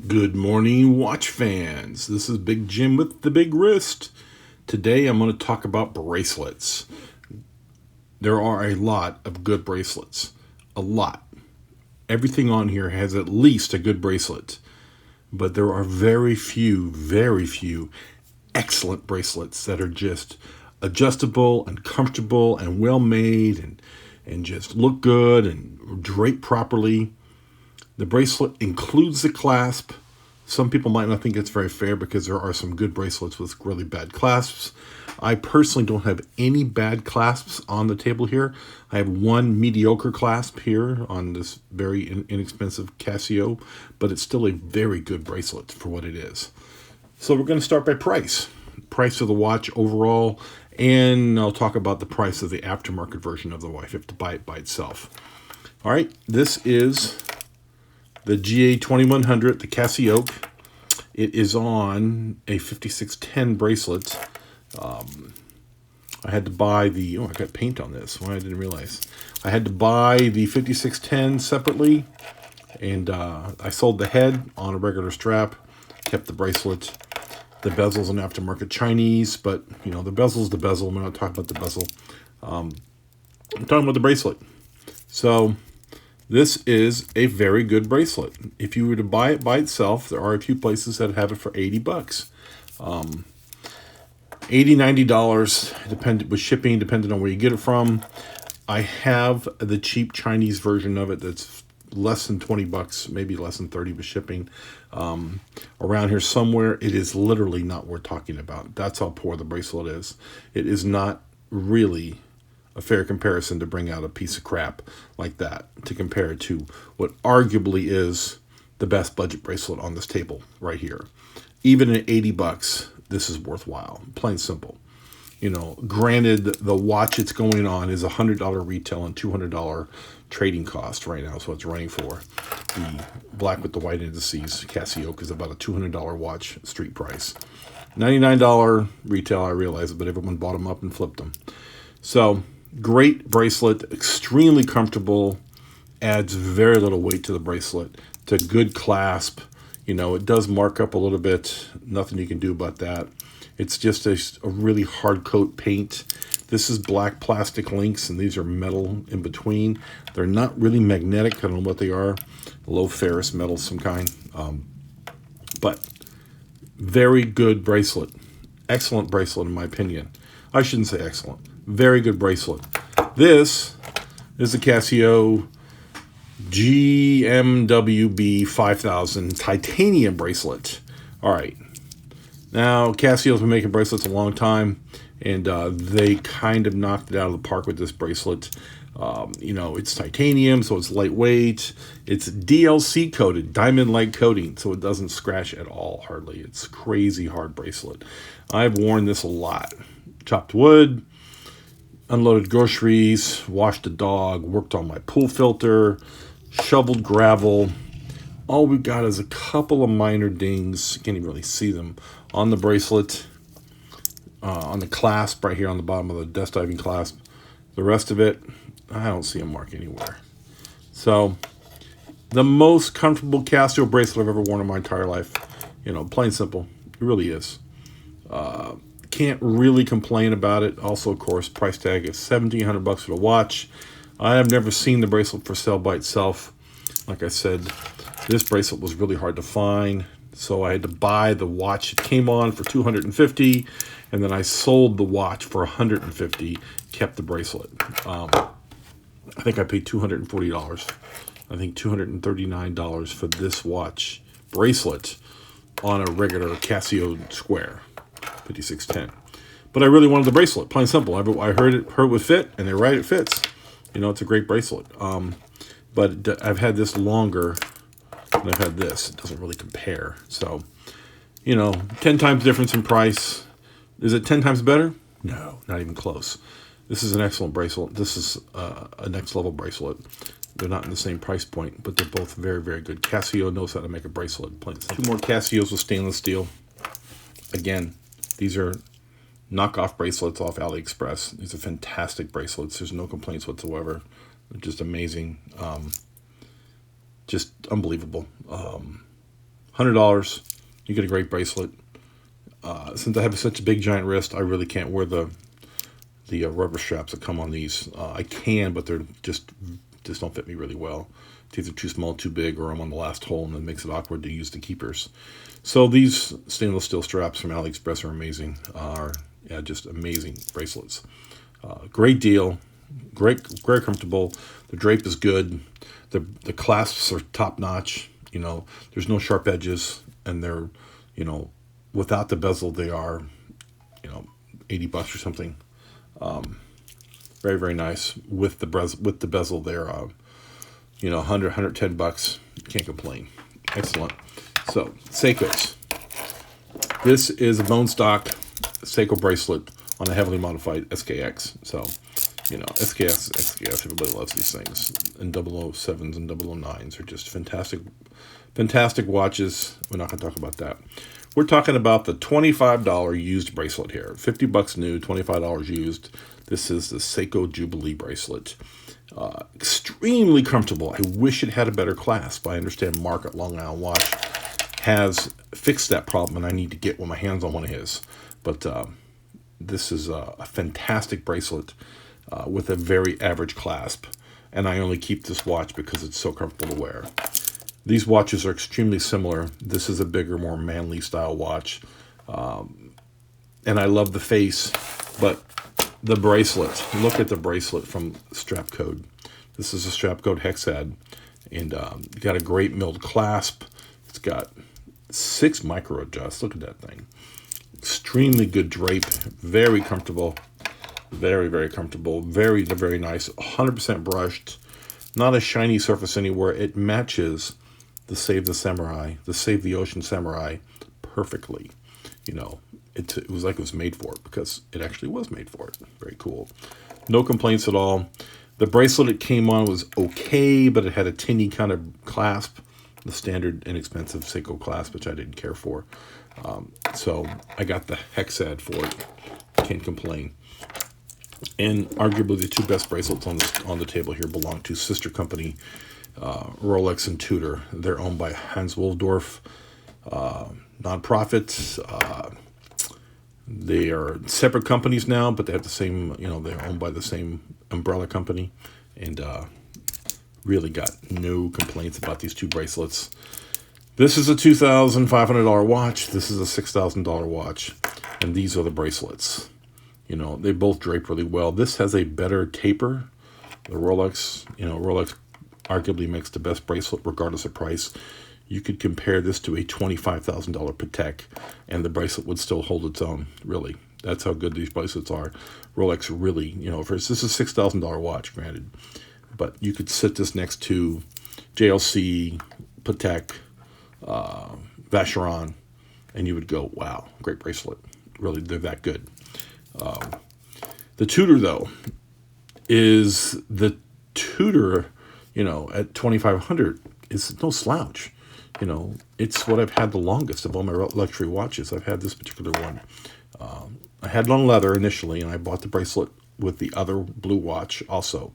Good morning, watch fans. This is Big Jim with the Big Wrist. Today I'm going to talk about bracelets. There are a lot of good bracelets. A lot. Everything on here has at least a good bracelet. But there are very few excellent bracelets that are just adjustable and comfortable and well made and just look good and drape properly. The bracelet includes the clasp. Some people might not think it's very fair because there are some good bracelets with really bad clasps. I personally don't have any bad clasps on the table here. I have one mediocre clasp here on this very inexpensive Casio, but it's still a very good bracelet for what it is. So we're going to start by price. Price of the watch overall, and I'll talk about the price of the aftermarket version of the watch if you have to buy it by itself. All right, this is the GA2100, the Casio. It is on a 5610 bracelet. I had to buy the, I got paint on this. Well, I didn't realize. I had to buy the 5610 separately, and I sold the head on a regular strap, kept the bracelet. The bezel's an aftermarket Chinese, but, the bezel's the bezel. I'm not talking about the bezel. I'm talking about the bracelet. So this is a very good bracelet. If you were to buy it by itself, there are a few places that have it for $80. $80, $90, depending with shipping, depending on where you get it from. I have the cheap Chinese version of it that's less than $20, maybe less than 30 with shipping. Around here somewhere, it is literally not worth talking about. That's how poor the bracelet is. It is not really a fair comparison to bring out a piece of crap like that to compare it to what arguably is the best budget bracelet on this table right here. Even at $80, this is worthwhile. Plain simple. Granted, the watch it's going on is $100 retail and $200 trading cost right now, so it's running for. The black with the white indices Casio is about a $200 watch street price. $99 retail, I realize it, but everyone bought them up and flipped them. So great bracelet, extremely comfortable, adds very little weight to the bracelet. It's a good clasp. It does mark up a little bit. Nothing you can do about that. It's just a really hard coat paint. This is black plastic links, and these are metal in between. They're not really magnetic. I don't know what they are. Low ferrous metal, some kind. But very good bracelet. Excellent bracelet, in my opinion. I shouldn't say excellent. Very good bracelet. This is the Casio GMWB 5000 titanium bracelet. All right. Now, Casio's been making bracelets a long time, and they kind of knocked it out of the park with this bracelet. It's titanium, so it's lightweight. It's DLC coated, diamond-like coating, so it doesn't scratch at all, hardly. It's crazy hard bracelet. I've worn this a lot. Chopped wood, unloaded groceries, washed a dog, worked on my pool filter, shoveled gravel. All we got is a couple of minor dings. You can't even really see them on the bracelet, on the clasp right here on the bottom of the desk diving clasp. The rest of it, I don't see a mark anywhere. So the most comfortable Casio bracelet I've ever worn in my entire life. Plain simple. It really is. Can't really complain about it. Also, of course, price tag is $1,700 for the watch. I have never seen the bracelet for sale by itself. Like I said, this bracelet was really hard to find, so I had to buy the watch it came on for $250, and then I sold the watch for $150. Kept the bracelet. I think I paid $240. I think $239 for this watch bracelet on a regular Casio Square 5610. But I really wanted the bracelet, plain simple. I heard it would fit, and they're right, it fits. It's a great bracelet. But I've had this longer than I've had this. It doesn't really compare. So, 10 times difference in price. Is it 10 times better? No, not even close. This is an excellent bracelet. This is a next level bracelet. They're not in the same price point, but they're both very, very good. Casio knows how to make a bracelet. Plain simple. Two more Casios with stainless steel. Again, these are knockoff bracelets off AliExpress. These are fantastic bracelets. There's no complaints whatsoever. They're just amazing. Just unbelievable. $100, you get a great bracelet. Since I have such a big giant wrist, I really can't wear the rubber straps that come on these. I can, but they're just don't fit me really well. It's either too small, too big, or I'm on the last hole, and it makes it awkward to use the keepers. So these stainless steel straps from AliExpress are amazing. Just amazing bracelets. Great deal. Very comfortable. The drape is good. The clasps are top notch. There's no sharp edges, and they're, without the bezel, they are, $80 or something. Very, very nice. With the bezel, they're, $100, $110. Can't complain. Excellent. So, Seikos. This is a bone stock Seiko bracelet on a heavily modified SKX. So, SKX, everybody loves these things. And 007s and 009s are just fantastic watches. We're not going to talk about that. We're talking about the $25 used bracelet here. $50 new, $25 used. This is the Seiko Jubilee bracelet. Extremely comfortable. I wish it had a better clasp. I understand Mark at Long Island Watch has fixed that problem, and I need to get my hands on one of his. But this is a fantastic bracelet with a very average clasp. And I only keep this watch because it's so comfortable to wear. These watches are extremely similar. This is a bigger, more manly style watch. And I love the face, but the bracelet, look at the bracelet from Strap Code. This is a Strap Code hexad, and got a great milled clasp. It's got 6 micro adjusts. Look at that thing. Extremely good drape, very comfortable, very, very comfortable, very, very nice, 100% brushed, not a shiny surface anywhere. It matches the Save the Ocean Samurai perfectly. It was like it was made for it, because it actually was made for it. Very cool. No complaints at all. The bracelet it came on was okay, but it had a tinny kind of clasp, the standard inexpensive Seiko clasp, which I didn't care for. So I got the hexad for it. Can't complain. And arguably the two best bracelets on the table here belong to sister company Rolex and Tudor. They're owned by Hans Wolfdorf, nonprofit. They are separate companies now, but they have the same, they're owned by the same umbrella company, and really got no complaints about these two bracelets. This is a $2,500 watch. This is a $6,000 watch, and these are the bracelets. They both drape really well. This has a better taper. The Rolex, Rolex arguably makes the best bracelet regardless of price. You could compare this to a $25,000 Patek, and the bracelet would still hold its own, really. That's how good these bracelets are. Rolex really, this is a $6,000 watch, granted. But you could sit this next to JLC, Patek, Vacheron, and you would go, wow, great bracelet. Really, they're that good. The Tudor, though, is the Tudor, at $2,500 is no slouch. It's what I've had the longest of all my luxury watches. I've had this particular one. I had it on leather initially, and I bought the bracelet with the other blue watch also.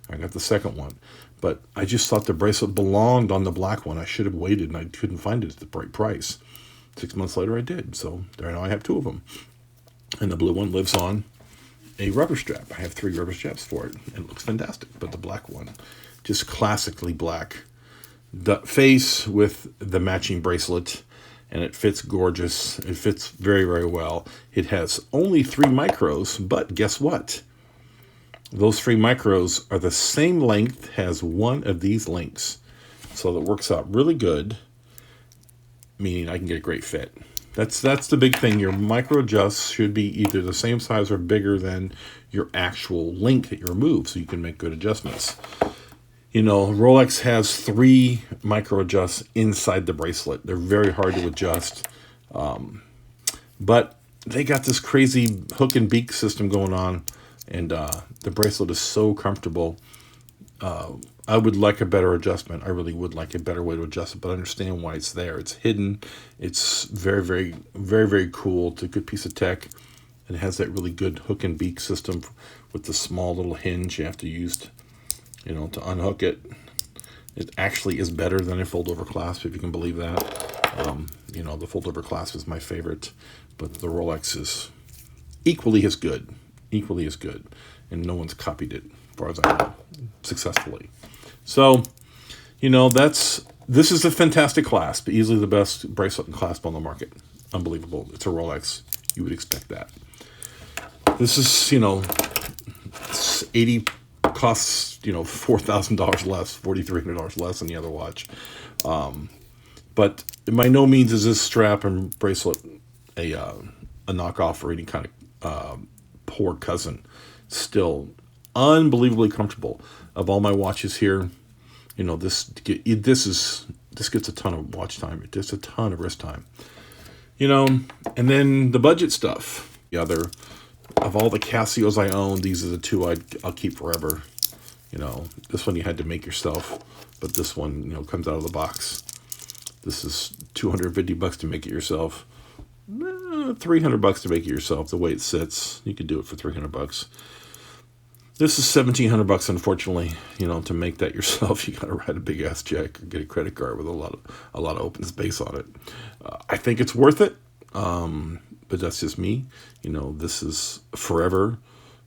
I got the second one. But I just thought the bracelet belonged on the black one. I should have waited, and I couldn't find it at the right price. 6 months later, I did. So there now I have 2 of them. And the blue one lives on a rubber strap. I have 3 rubber straps for it. It looks fantastic. But the black one, just classically black. The face with the matching bracelet, and it fits gorgeous. It fits very, very well. It has only 3 micros, but guess what? Those 3 micros are the same length as one of these links. So that works out really good, meaning I can get a great fit. That's the big thing. Your micro adjusts should be either the same size or bigger than your actual link that you remove, so you can make good adjustments. Rolex has 3 micro adjusts inside the bracelet. They're very hard to adjust. But they got this crazy hook and beak system going on, and the bracelet is so comfortable. I would like a better adjustment. I really would like a better way to adjust it, but I understand why it's there. It's hidden. It's very, very, very, very cool. It's a good piece of tech. It has that really good hook and beak system with the small little hinge you have to use to unhook it. It actually is better than a fold-over clasp, if you can believe that. You know, the fold-over clasp is my favorite, but the Rolex is equally as good. Equally as good. And no one's copied it, as far as I know, successfully. So, you know, this is a fantastic clasp. Easily the best bracelet and clasp on the market. Unbelievable. It's a Rolex. You would expect that. This is, you know, 80 costs, you know, $4,000 less, $4,300 less than the other watch. But by no means is this strap and bracelet a knockoff or any kind of poor cousin. Still unbelievably comfortable. Of all my watches here, you know, this gets a ton of watch time. It gets a ton of wrist time. You know, and then the budget stuff. The other, of all the Casios I own, these are the two I'll keep forever. You know, this one you had to make yourself, but this one, you know, comes out of the box. This is $250 to make it yourself. $300 to make it yourself. The way it sits, you could do it for $300. This is $1,700, unfortunately. You know, to make that yourself, you got to write a big ass check or get a credit card with a lot of open space on it. I think it's worth it, but that's just me. You know, this is forever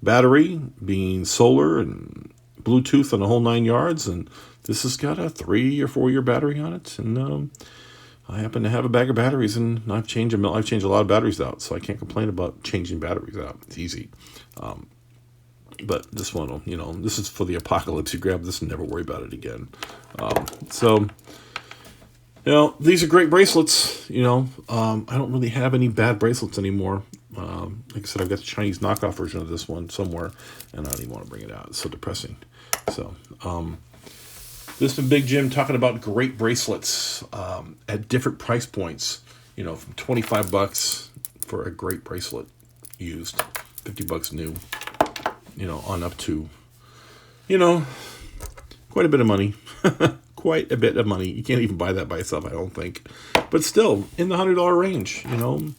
battery, being solar and Bluetooth and the whole 9 yards, and this has got a 3 or 4 year battery on it. And I happen to have a bag of batteries, and I've changed a lot of batteries out, so I can't complain about changing batteries out. It's easy. But this one, you know, this is for the apocalypse. You grab this and never worry about it again. So, you know, these are great bracelets. You know, I don't really have any bad bracelets anymore. Like I said, I've got the Chinese knockoff version of this one somewhere, and I don't even want to bring it out. It's so depressing. So, this has been Big Jim talking about great bracelets at different price points. You know, from $25 for a great bracelet used, $50 new. You know, on up to, you know, quite a bit of money. Quite a bit of money. You can't even buy that by itself, I don't think. But still, in the $100 range, you know.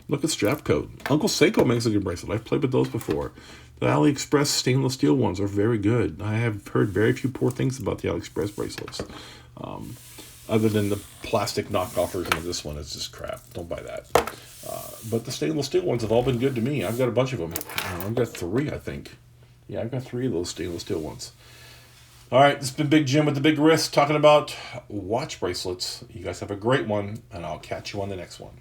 Look at strap code. Uncle Seiko makes a good bracelet. I've played with those before. The AliExpress stainless steel ones are very good. I have heard very few poor things about the AliExpress bracelets. Other than the plastic knockoff version of this one is just crap. Don't buy that. But the stainless steel ones have all been good to me. I've got a bunch of them. I've got 3, I think. Yeah, I've got 3 of those stainless steel ones. All right, this has been Big Jim with the Big Wrist talking about watch bracelets. You guys have a great one, and I'll catch you on the next one.